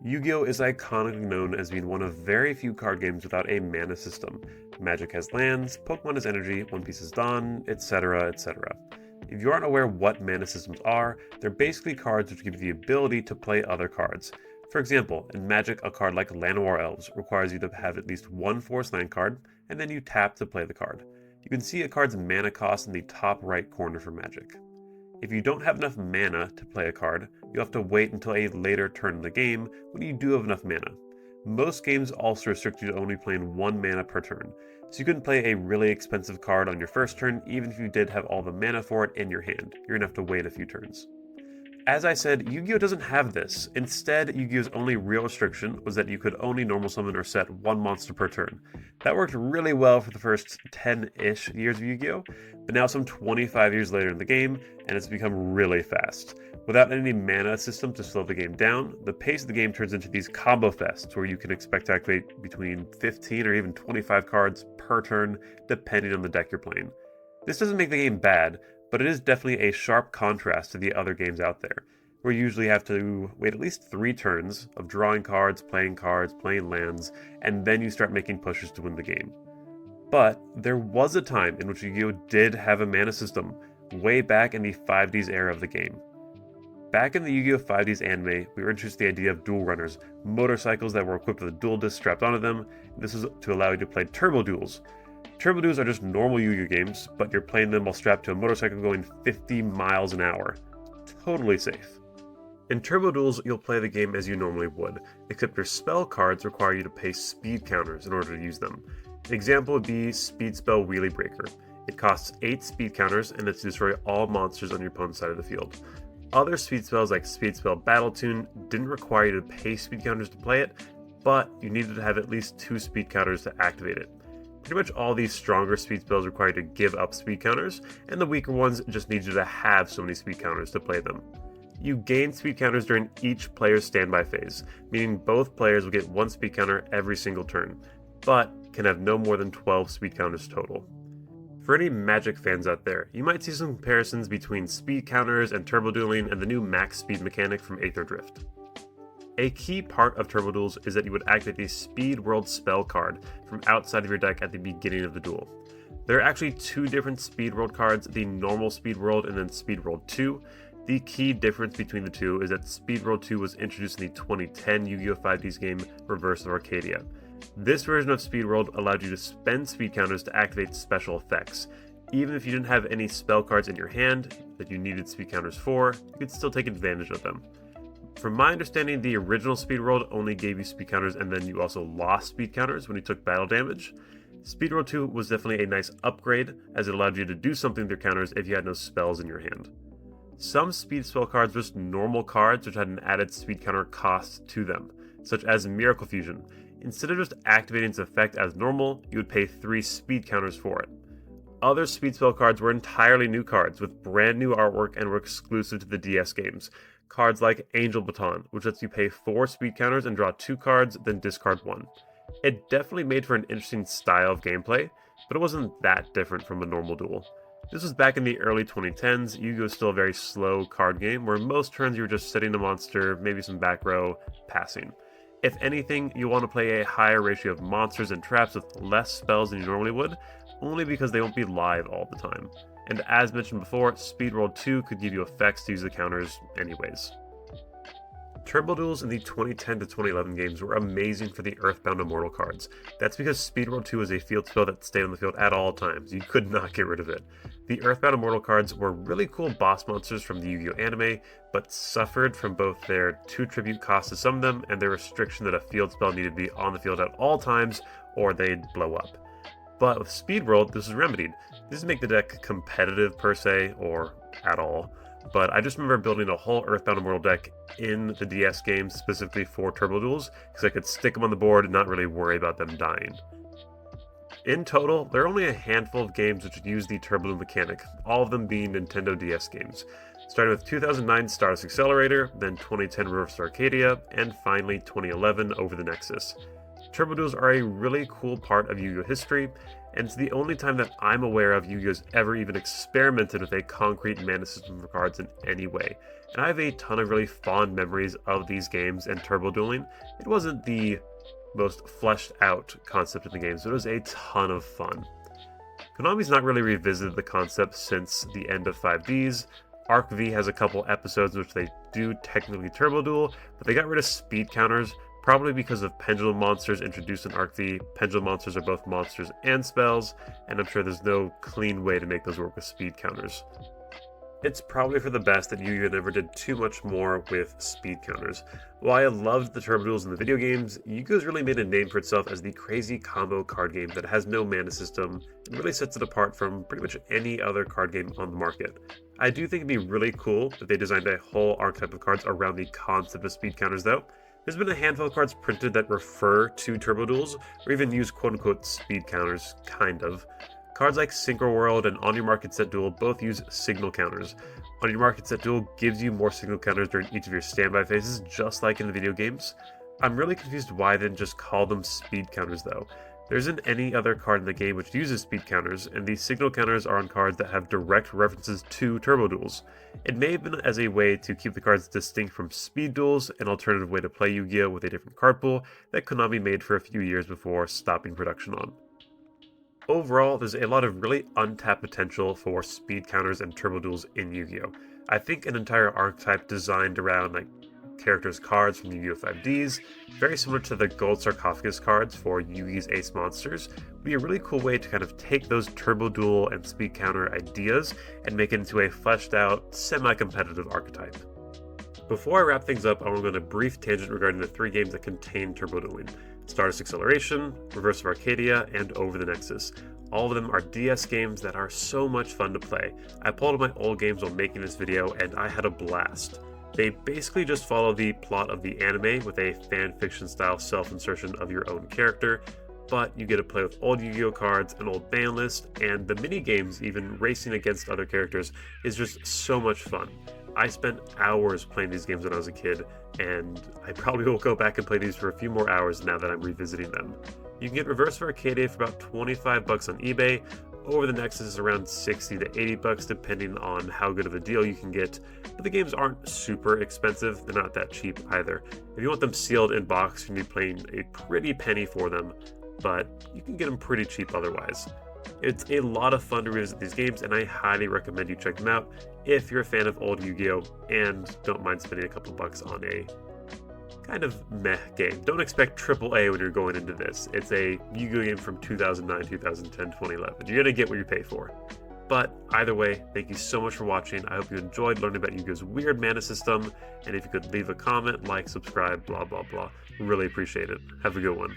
Yu-Gi-Oh! Is iconically known as being one of very few card games without a mana system. Magic has lands, Pokemon has energy, One Piece is Dawn, etc., etc. If you aren't aware what mana systems are, they're basically cards which give you the ability to play other cards. For example, in Magic, a card like Llanowar Elves requires you to have at least one forest land card, and then you tap to play the card. You can see a card's mana cost in the top right corner for Magic. If you don't have enough mana to play a card, you'll have to wait until a later turn in the game when you do have enough mana. Most games also restrict you to only playing one mana per turn, so you couldn't play a really expensive card on your first turn even if you did have all the mana for it in your hand. You're gonna have to wait a few turns. As I said, Yu-Gi-Oh! Doesn't have this. Instead, Yu-Gi-Oh's only real restriction was that you could only normal summon or set one monster per turn. That worked really well for the first 10-ish years of Yu-Gi-Oh!, but now some 25 years later in the game, and it's become really fast. Without any mana system to slow the game down, the pace of the game turns into these combo fests where you can expect to activate between 15 or even 25 cards per turn, depending on the deck you're playing. This doesn't make the game bad, but it is definitely a sharp contrast to the other games out there, where you usually have to wait at least 3 turns of drawing cards, playing lands, and then you start making pushes to win the game. But there was a time in which Yu-Gi-Oh! Did have a mana system, way back in the 5Ds era of the game. Back in the Yu-Gi-Oh! 5Ds anime, we were introduced to the idea of duel runners, motorcycles that were equipped with a duel disc strapped onto them. This was to allow you to play turbo duels. Turbo duels are just normal Yu-Gi-Oh! Games, but you're playing them while strapped to a motorcycle going 50 miles an hour. Totally safe. In Turbo Duels, you'll play the game as you normally would, except your spell cards require you to pay speed counters in order to use them. An example would be Speed Spell Wheelie Breaker. It costs 8 speed counters and it's to destroy all monsters on your opponent's side of the field. Other speed spells like Speed Spell Battle Tune didn't require you to pay speed counters to play it, but you needed to have at least 2 speed counters to activate it. Pretty much all these stronger speed spells require you to give up speed counters, and the weaker ones just need you to have so many speed counters to play them. You gain speed counters during each player's standby phase, meaning both players will get 1 speed counter every single turn, but can have no more than 12 speed counters total. For any Magic fans out there, you might see some comparisons between speed counters and turbo dueling and the new max speed mechanic from Aether Drift. A key part of Turbo Duels is that you would activate the Speed World spell card from outside of your deck at the beginning of the duel. There are actually 2 different Speed World cards, the normal Speed World and then Speed World 2. The key difference between the two is that Speed World 2 was introduced in the 2010 Yu-Gi-Oh! 5Ds game Reverse of Arcadia. This version of Speed World allowed you to spend speed counters to activate special effects. Even if you didn't have any spell cards in your hand that you needed speed counters for, you could still take advantage of them. From my understanding, the original Speed World only gave you speed counters and then you also lost speed counters when you took battle damage. Speed World 2 was definitely a nice upgrade as it allowed you to do something with your counters if you had no spells in your hand. Some speed spell cards were just normal cards which had an added speed counter cost to them, such as Miracle Fusion. Instead of just activating its effect as normal, you would pay 3 speed counters for it. Other speed spell cards were entirely new cards with brand new artwork and were exclusive to the DS games. Cards like Angel Baton, which lets you pay 4 speed counters and draw 2 cards, then discard 1. It definitely made for an interesting style of gameplay, but it wasn't that different from a normal duel. This was back in the early 2010s. Yu-Gi-Oh! Was still a very slow card game where most turns you were just setting a monster, maybe some back row, passing. If anything, you want to play a higher ratio of monsters and traps with less spells than you normally would, only because they won't be live all the time. And as mentioned before, Speed World 2 could give you effects to use the counters anyways. Turbo Duels in the 2010 to 2011 games were amazing for the Earthbound Immortal cards. That's because Speed World 2 is a field spell that stayed on the field at all times. You could not get rid of it. The Earthbound Immortal cards were really cool boss monsters from the Yu-Gi-Oh! Anime, but suffered from both their 2 tribute costs to summon them and their restriction that a field spell needed to be on the field at all times or they'd blow up. But with Speed World, this is remedied. This doesn't make the deck competitive per se, or at all, but I just remember building a whole Earthbound Immortal deck in the DS games specifically for Turbo Duels, because I could stick them on the board and not really worry about them dying. In total, there are only a handful of games which use the Turbo Duel mechanic, all of them being Nintendo DS games, starting with 2009 Stardust Accelerator, then 2010 Reverse Arcadia, and finally 2011 Over the Nexus. Turbo duels are a really cool part of Yu-Gi-Oh history, and it's the only time that I'm aware of Yu-Gi-Oh's ever even experimented with a concrete mana system for cards in any way. And I have a ton of really fond memories of these games and turbo dueling. It wasn't the most fleshed out concept in the games, but it was a ton of fun. Konami's not really revisited the concept since the end of 5Ds. Arc V has a couple episodes in which they do technically turbo duel, but they got rid of speed counters, probably because of pendulum monsters introduced in Arc V. Pendulum monsters are both monsters and spells, and I'm sure there's no clean way to make those work with speed counters. It's probably for the best that Yu-Gi-Oh! Never did too much more with speed counters. While I loved the turbo duels in the video games, Yu-Gi-Oh's really made a name for itself as the crazy combo card game that has no mana system and really sets it apart from pretty much any other card game on the market. I do think it'd be really cool if they designed a whole archetype of cards around the concept of speed counters though. There's been a handful of cards printed that refer to turbo duels, or even use quote-unquote speed counters, kind of. Cards like Synchro World and On Your Market Set Duel both use signal counters. On Your Market Set Duel gives you more signal counters during each of your standby phases, just like in the video games. I'm really confused why they didn't just call them speed counters though. There isn't any other card in the game which uses speed counters, and these signal counters are on cards that have direct references to turbo duels. It may have been as a way to keep the cards distinct from speed duels, an alternative way to play Yu-Gi-Oh! With a different card pool that Konami made for a few years before stopping production on. Overall, there's a lot of really untapped potential for speed counters and turbo duels in Yu-Gi-Oh! I think an entire archetype designed around characters' cards from Yu-Gi-Oh! 5Ds, very similar to the gold sarcophagus cards for Yu-Gi's Ace Monsters, would be a really cool way to kind of take those turbo duel and speed counter ideas and make it into a fleshed out, semi-competitive archetype. Before I wrap things up, I want to go on a brief tangent regarding the 3 games that contain turbo dueling: Stardust Acceleration, Reverse of Arcadia, and Over the Nexus. All of them are DS games that are so much fun to play. I pulled up my old games while making this video, and I had a blast. They basically just follow the plot of the anime with a fanfiction style self-insertion of your own character, but you get to play with old Yu-Gi-Oh cards, an old ban list, and the mini games, even racing against other characters, is just so much fun. I spent hours playing these games when I was a kid, and I probably will go back and play these for a few more hours now that I'm revisiting them. You can get Reverse of Arcadia for about $25 on eBay. Over the Nexus is around $60 to $80 depending on how good of a deal you can get, but the games aren't super expensive, they're not that cheap either. If you want them sealed in box, you're going to be paying a pretty penny for them, but you can get them pretty cheap otherwise. It's a lot of fun to revisit these games, and I highly recommend you check them out if you're a fan of old Yu-Gi-Oh! And don't mind spending a couple bucks on a kind of meh game. Don't expect AAA when you're going into this. It's a Yu-Gi-Oh! Game from 2009, 2010, 2011. You're going to get what you pay for. But either way, thank you so much for watching. I hope you enjoyed learning about Yu-Gi-Oh's weird mana system, and if you could leave a comment, like, subscribe, blah, blah, blah. Really appreciate it. Have a good one.